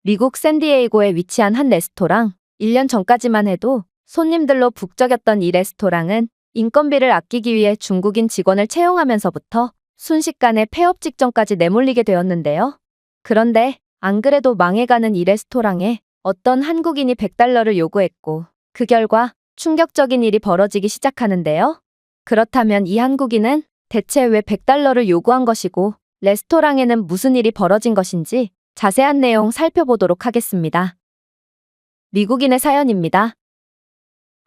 미국 샌디에이고에 위치한 한 레스토랑. 1년 전까지만 해도 손님들로 북적였던 이 레스토랑은 인건비를 아끼기 위해 중국인 직원을 채용하면서부터 순식간에 폐업 직전까지 내몰리게 되었는데요. 그런데 안 그래도 망해가는 이 레스토랑에 어떤 한국인이 $100를 요구했고, 그 결과 충격적인 일이 벌어지기 시작하는데요. 그렇다면 이 한국인은 대체 왜 $100를 요구한 것이고, 레스토랑에는 무슨 일이 벌어진 것인지 자세한 내용 살펴보도록 하겠습니다. 미국인의 사연입니다.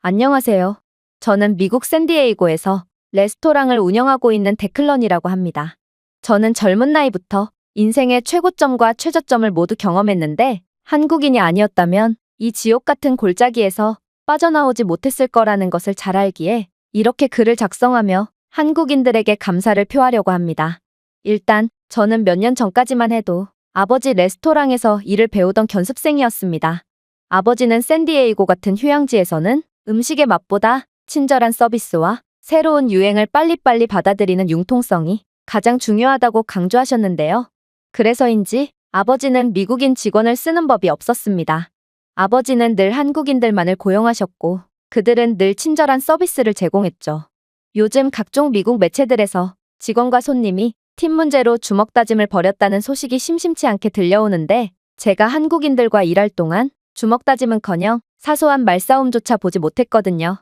안녕하세요. 저는 미국 샌디에이고에서 레스토랑을 운영하고 있는 데클런이라고 합니다. 저는 젊은 나이부터 인생의 최고점과 최저점을 모두 경험했는데, 한국인이 아니었다면 이 지옥 같은 골짜기에서 빠져나오지 못했을 거라는 것을 잘 알기에 이렇게 글을 작성하며 한국인들에게 감사를 표하려고 합니다. 일단 저는 몇 년 전까지만 해도 아버지 레스토랑에서 일을 배우던 견습생이었습니다. 아버지는 샌디에이고 같은 휴양지에서는 음식의 맛보다 친절한 서비스와 새로운 유행을 빨리빨리 받아들이는 융통성이 가장 중요하다고 강조하셨는데요. 그래서인지 아버지는 미국인 직원을 쓰는 법이 없었습니다. 아버지는 늘 한국인들만을 고용하셨고, 그들은 늘 친절한 서비스를 제공했죠. 요즘 각종 미국 매체들에서 직원과 손님이 팀 문제로 주먹다짐을 벌였다는 소식이 심심치 않게 들려오는데, 제가 한국인들과 일할 동안 주먹다짐은커녕 사소한 말싸움조차 보지 못했거든요.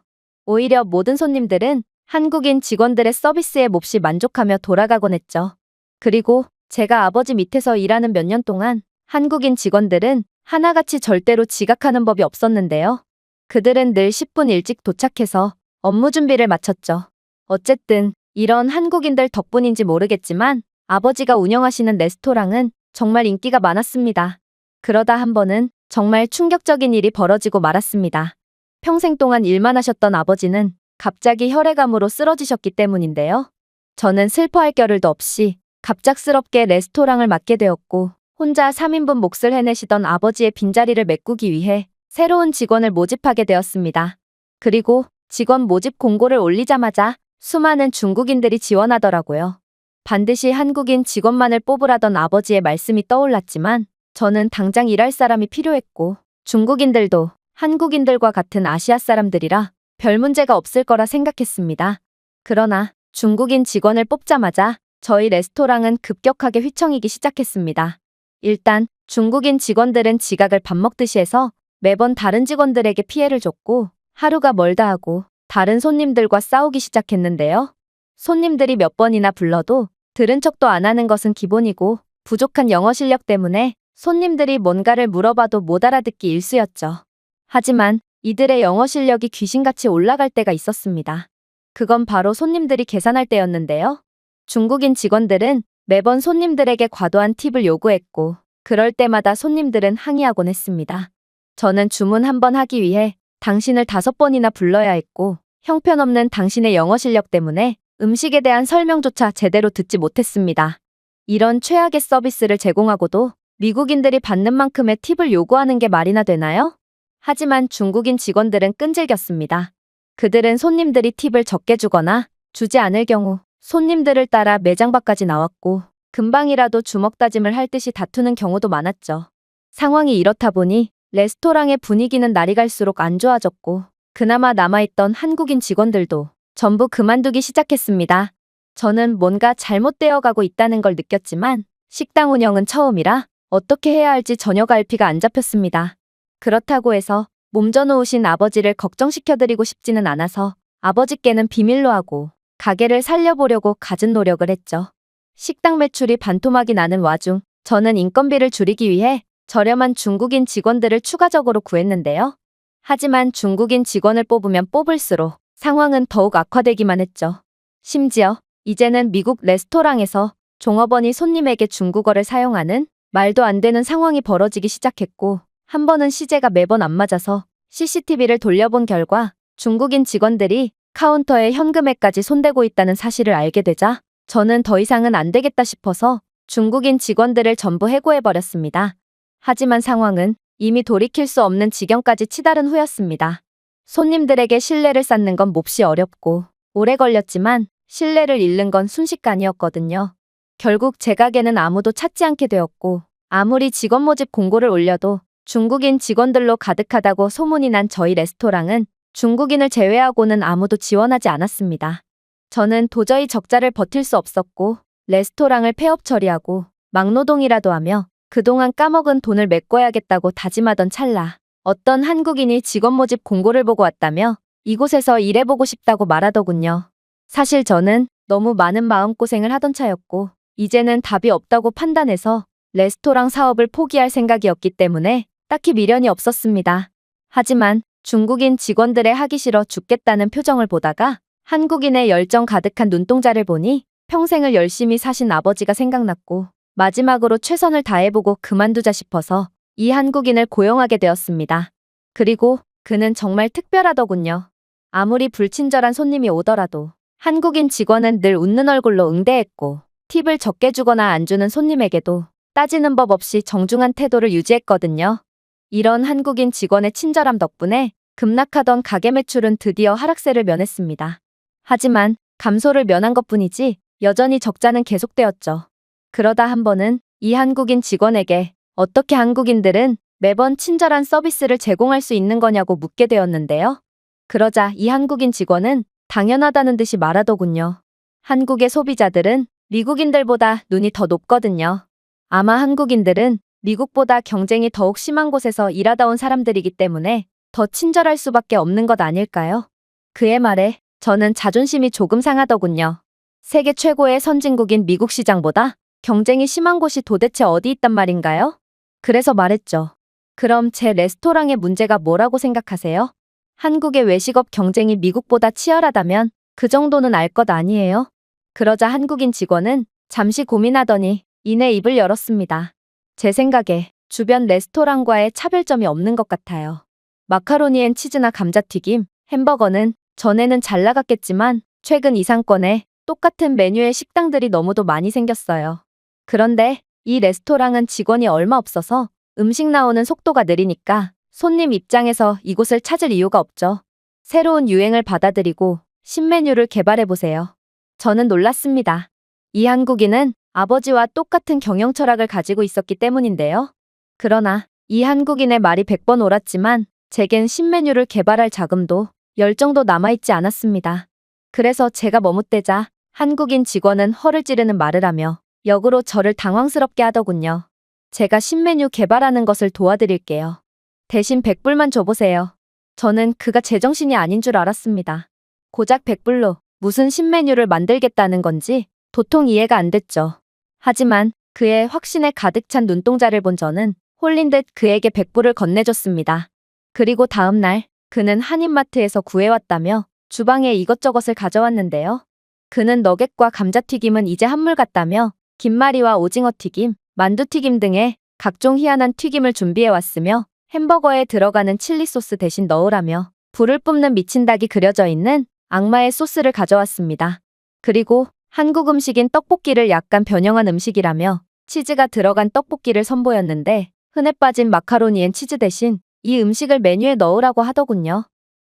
오히려 모든 손님들은 한국인 직원들의 서비스에 몹시 만족하며 돌아가곤 했죠. 그리고 제가 아버지 밑에서 일하는 몇 년 동안 한국인 직원들은 하나같이 절대로 지각하는 법이 없었는데요. 그들은 늘 10분 일찍 도착해서 업무 준비를 마쳤죠. 어쨌든 이런 한국인들 덕분인지 모르겠지만 아버지가 운영하시는 레스토랑은 정말 인기가 많았습니다. 그러다 한 번은 정말 충격적인 일이 벌어지고 말았습니다. 평생 동안 일만 하셨던 아버지는 갑자기 혈액암으로 쓰러지셨기 때문인데요. 저는 슬퍼할 겨를도 없이 갑작스럽게 레스토랑을 맡게 되었고, 혼자 3인분 몫을 해내시던 아버지의 빈자리를 메꾸기 위해 새로운 직원을 모집하게 되었습니다. 그리고 직원 모집 공고를 올리자마자 수많은 중국인들이 지원하더라고요. 반드시 한국인 직원만을 뽑으라던 아버지의 말씀이 떠올랐지만 저는 당장 일할 사람이 필요했고, 중국인들도 한국인들과 같은 아시아 사람들이라 별 문제가 없을 거라 생각했습니다. 그러나 중국인 직원을 뽑자마자 저희 레스토랑은 급격하게 휘청이기 시작했습니다. 일단 중국인 직원들은 지각을 밥 먹듯이 해서 매번 다른 직원들에게 피해를 줬고, 하루가 멀다 하고 다른 손님들과 싸우기 시작했는데요. 손님들이 몇 번이나 불러도 들은 척도 안 하는 것은 기본이고, 부족한 영어 실력 때문에 손님들이 뭔가를 물어봐도 못 알아듣기 일쑤였죠. 하지만 이들의 영어 실력이 귀신같이 올라갈 때가 있었습니다. 그건 바로 손님들이 계산할 때였는데요. 중국인 직원들은 매번 손님들에게 과도한 팁을 요구했고, 그럴 때마다 손님들은 항의하곤 했습니다. 저는 주문 한 번 하기 위해 당신을 5번이나 불러야 했고, 형편없는 당신의 영어 실력 때문에 음식에 대한 설명조차 제대로 듣지 못했습니다. 이런 최악의 서비스를 제공하고도 미국인들이 받는 만큼의 팁을 요구하는 게 말이나 되나요? 하지만 중국인 직원들은 끈질겼습니다. 그들은 손님들이 팁을 적게 주거나 주지 않을 경우 손님들을 따라 매장 밖까지 나왔고, 금방이라도 주먹다짐을 할 듯이 다투는 경우도 많았죠. 상황이 이렇다 보니 레스토랑의 분위기는 날이 갈수록 안 좋아졌고, 그나마 남아있던 한국인 직원들도 전부 그만두기 시작했습니다. 저는 뭔가 잘못되어 가고 있다는 걸 느꼈지만 식당 운영은 처음이라 어떻게 해야 할지 전혀 갈피가 안 잡혔습니다. 그렇다고 해서 몸져놓으신 아버지를 걱정시켜드리고 싶지는 않아서 아버지께는 비밀로 하고 가게를 살려보려고 갖은 노력을 했죠. 식당 매출이 반토막이 나는 와중 저는 인건비를 줄이기 위해 저렴한 중국인 직원들을 추가적으로 구했는데요. 하지만 중국인 직원을 뽑으면 뽑을수록 상황은 더욱 악화되기만 했죠. 심지어 이제는 미국 레스토랑에서 종업원이 손님에게 중국어를 사용하는 말도 안 되는 상황이 벌어지기 시작했고, 한 번은 시제가 매번 안 맞아서 CCTV를 돌려본 결과 중국인 직원들이 카운터에 현금에까지 손대고 있다는 사실을 알게 되자 저는 더 이상은 안 되겠다 싶어서 중국인 직원들을 전부 해고해버렸습니다. 하지만 상황은 이미 돌이킬 수 없는 지경까지 치달은 후였습니다. 손님들에게 신뢰를 쌓는 건 몹시 어렵고 오래 걸렸지만 신뢰를 잃는 건 순식간이었거든요. 결국 제 가게는 아무도 찾지 않게 되었고 아무리 직원 모집 공고를 올려도 중국인 직원들로 가득하다고 소문이 난 저희 레스토랑은 중국인을 제외하고는 아무도 지원하지 않았습니다. 저는 도저히 적자를 버틸 수 없었고 레스토랑을 폐업 처리하고 막노동이라도 하며 그동안 까먹은 돈을 메꿔야겠다고 다짐하던 찰나 어떤 한국인이 직원 모집 공고를 보고 왔다며 이곳에서 일해보고 싶다고 말하더군요. 사실 저는 너무 많은 마음고생을 하던 차였고 이제는 답이 없다고 판단해서 레스토랑 사업을 포기할 생각이었기 때문에 딱히 미련이 없었습니다. 하지만 중국인 직원들의 하기 싫어 죽겠다는 표정을 보다가 한국인의 열정 가득한 눈동자를 보니 평생을 열심히 사신 아버지가 생각났고 마지막으로 최선을 다해보고 그만두자 싶어서 이 한국인을 고용하게 되었습니다. 그리고 그는 정말 특별하더군요. 아무리 불친절한 손님이 오더라도 한국인 직원은 늘 웃는 얼굴로 응대했고 팁을 적게 주거나 안 주는 손님에게도 따지는 법 없이 정중한 태도를 유지했거든요. 이런 한국인 직원의 친절함 덕분에 급락하던 가게 매출은 드디어 하락세를 면했습니다. 하지만 감소를 면한 것뿐이지 여전히 적자는 계속되었죠. 그러다 한 번은 이 한국인 직원에게 어떻게 한국인들은 매번 친절한 서비스를 제공할 수 있는 거냐고 묻게 되었는데요. 그러자 이 한국인 직원은 당연하다는 듯이 말하더군요. 한국의 소비자들은 미국인들보다 눈이 더 높거든요. 아마 한국인들은 미국보다 경쟁이 더욱 심한 곳에서 일하다 온 사람들이기 때문에 더 친절할 수밖에 없는 것 아닐까요? 그의 말에 저는 자존심이 조금 상하더군요. 세계 최고의 선진국인 미국 시장보다 경쟁이 심한 곳이 도대체 어디 있단 말인가요? 그래서 말했죠. 그럼 제 레스토랑의 문제가 뭐라고 생각하세요? 한국의 외식업 경쟁이 미국보다 치열하다면 그 정도는 알 것 아니에요? 그러자 한국인 직원은 잠시 고민하더니 이내 입을 열었습니다. 제 생각에 주변 레스토랑과의 차별점이 없는 것 같아요. 마카로니엔 치즈나 감자튀김, 햄버거는 전에는 잘 나갔겠지만 최근 이 상권에 똑같은 메뉴의 식당들이 너무도 많이 생겼어요. 그런데 이 레스토랑은 직원이 얼마 없어서 음식 나오는 속도가 느리니까 손님 입장에서 이곳을 찾을 이유가 없죠. 새로운 유행을 받아들이고 신메뉴를 개발해보세요. 저는 놀랐습니다. 이 한국인은 아버지와 똑같은 경영 철학을 가지고 있었기 때문인데요. 그러나 이 한국인의 말이 100번 옳았지만 제겐 신메뉴를 개발할 자금도 열정도 남아있지 않았습니다. 그래서 제가 머뭇대자 한국인 직원은 허를 찌르는 말을 하며 역으로 저를 당황스럽게 하더군요. 제가 신메뉴 개발하는 것을 도와드릴게요. 대신 100불만 줘보세요. 저는 그가 제정신이 아닌 줄 알았습니다. 고작 100불로 무슨 신메뉴를 만들겠다는 건지 도통 이해가 안 됐죠. 하지만 그의 확신에 가득 찬 눈동자를 본 저는 홀린 듯 그에게 100불을 건네줬습니다. 그리고 다음 날 그는 한인마트에서 구해왔다며 주방에 이것저것을 가져왔는데요. 그는 너겟과 감자튀김은 이제 한물 같다며 김말이와 오징어튀김, 만두튀김 등의 각종 희한한 튀김을 준비해왔으며 햄버거에 들어가는 칠리 소스 대신 넣으라며 불을 뿜는 미친 닭이 그려져 있는 악마의 소스를 가져왔습니다. 그리고 한국 음식인 떡볶이를 약간 변형한 음식이라며 치즈가 들어간 떡볶이를 선보였는데 흔해 빠진 마카로니엔 치즈 대신 이 음식을 메뉴에 넣으라고 하더군요.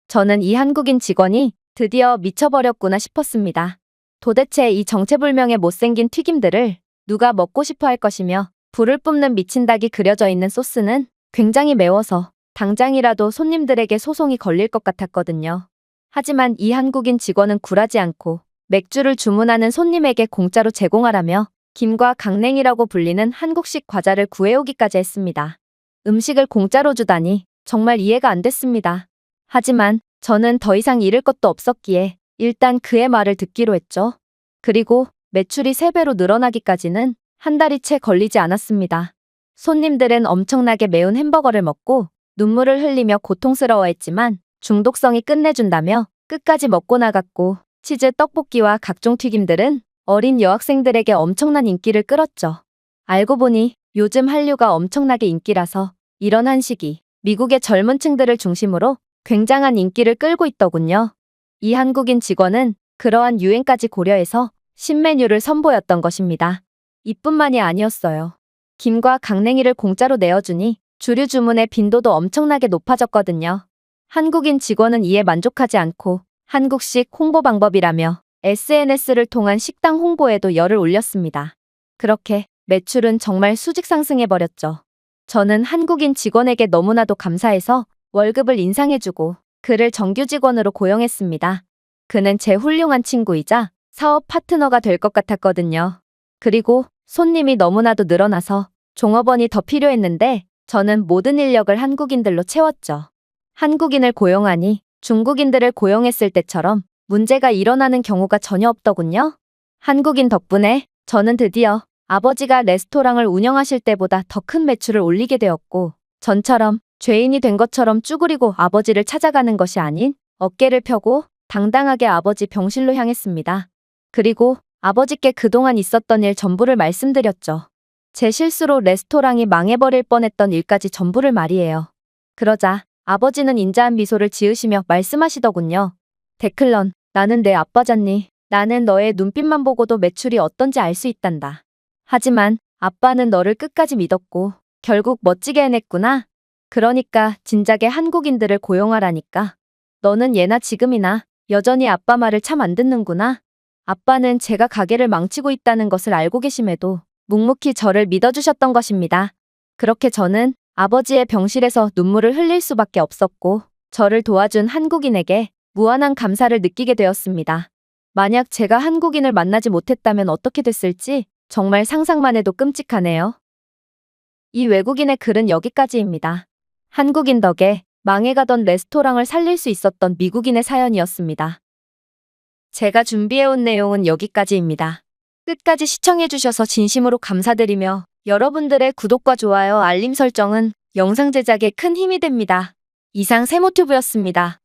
저는 이 한국인 직원이 드디어 미쳐버렸구나 싶었습니다. 도대체 이 정체불명의 못생긴 튀김들을 누가 먹고 싶어 할 것이며 불을 뿜는 미친 닭이 그려져 있는 소스는 굉장히 매워서 당장이라도 손님들에게 소송이 걸릴 것 같았거든요. 하지만 이 한국인 직원은 굴하지 않고 맥주를 주문하는 손님에게 공짜로 제공하라며 김과 강냉이라고 불리는 한국식 과자를 구해오기까지 했습니다. 음식을 공짜로 주다니 정말 이해가 안 됐습니다. 하지만 저는 더 이상 잃을 것도 없었기에 일단 그의 말을 듣기로 했죠. 그리고 매출이 3배로 늘어나기까지는 한 달이 채 걸리지 않았습니다. 손님들은 엄청나게 매운 햄버거를 먹고 눈물을 흘리며 고통스러워했지만 중독성이 끝내준다며 끝까지 먹고 나갔고 치즈 떡볶이와 각종 튀김들은 어린 여학생들에게 엄청난 인기를 끌었죠. 알고 보니 요즘 한류가 엄청나게 인기라서 이런 한식이 미국의 젊은 층들을 중심으로 굉장한 인기를 끌고 있더군요. 이 한국인 직원은 그러한 유행까지 고려해서 신메뉴를 선보였던 것입니다. 이뿐만이 아니었어요. 김과 강냉이를 공짜로 내어주니 주류 주문의 빈도도 엄청나게 높아졌거든요. 한국인 직원은 이에 만족하지 않고 한국식 홍보 방법이라며 SNS를 통한 식당 홍보에도 열을 올렸습니다. 그렇게 매출은 정말 수직 상승해버렸죠. 저는 한국인 직원에게 너무나도 감사해서 월급을 인상해주고 그를 정규 직원으로 고용했습니다. 그는 제 훌륭한 친구이자 사업 파트너가 될 것 같았거든요. 그리고 손님이 너무나도 늘어나서 종업원이 더 필요했는데 저는 모든 인력을 한국인들로 채웠죠. 한국인을 고용하니 중국인들을 고용했을 때처럼 문제가 일어나는 경우가 전혀 없더군요. 한국인 덕분에 저는 드디어 아버지가 레스토랑을 운영하실 때보다 더 큰 매출을 올리게 되었고, 전처럼 죄인이 된 것처럼 쭈그리고 아버지를 찾아가는 것이 아닌 어깨를 펴고 당당하게 아버지 병실로 향했습니다. 그리고 아버지께 그동안 있었던 일 전부를 말씀드렸죠. 제 실수로 레스토랑이 망해버릴 뻔했던 일까지 전부를 말이에요. 그러자 아버지는 인자한 미소를 지으시며 말씀하시더군요. 데클런, 나는 내 아빠잖니. 나는 너의 눈빛만 보고도 매출이 어떤지 알 수 있단다. 하지만 아빠는 너를 끝까지 믿었고 결국 멋지게 해냈구나. 그러니까 진작에 한국인들을 고용하라니까. 너는 예나 지금이나 여전히 아빠 말을 참 안 듣는구나. 아빠는 제가 가게를 망치고 있다는 것을 알고 계심에도 묵묵히 저를 믿어주셨던 것입니다. 그렇게 저는 아버지의 병실에서 눈물을 흘릴 수밖에 없었고 저를 도와준 한국인에게 무한한 감사를 느끼게 되었습니다. 만약 제가 한국인을 만나지 못했다면 어떻게 됐을지 정말 상상만 해도 끔찍하네요. 이 외국인의 글은 여기까지입니다. 한국인 덕에 망해가던 레스토랑을 살릴 수 있었던 미국인의 사연이었습니다. 제가 준비해온 내용은 여기까지입니다. 끝까지 시청해주셔서 진심으로 감사드리며 여러분들의 구독과 좋아요, 알림 설정은 영상 제작에 큰 힘이 됩니다. 이상 세모튜브였습니다.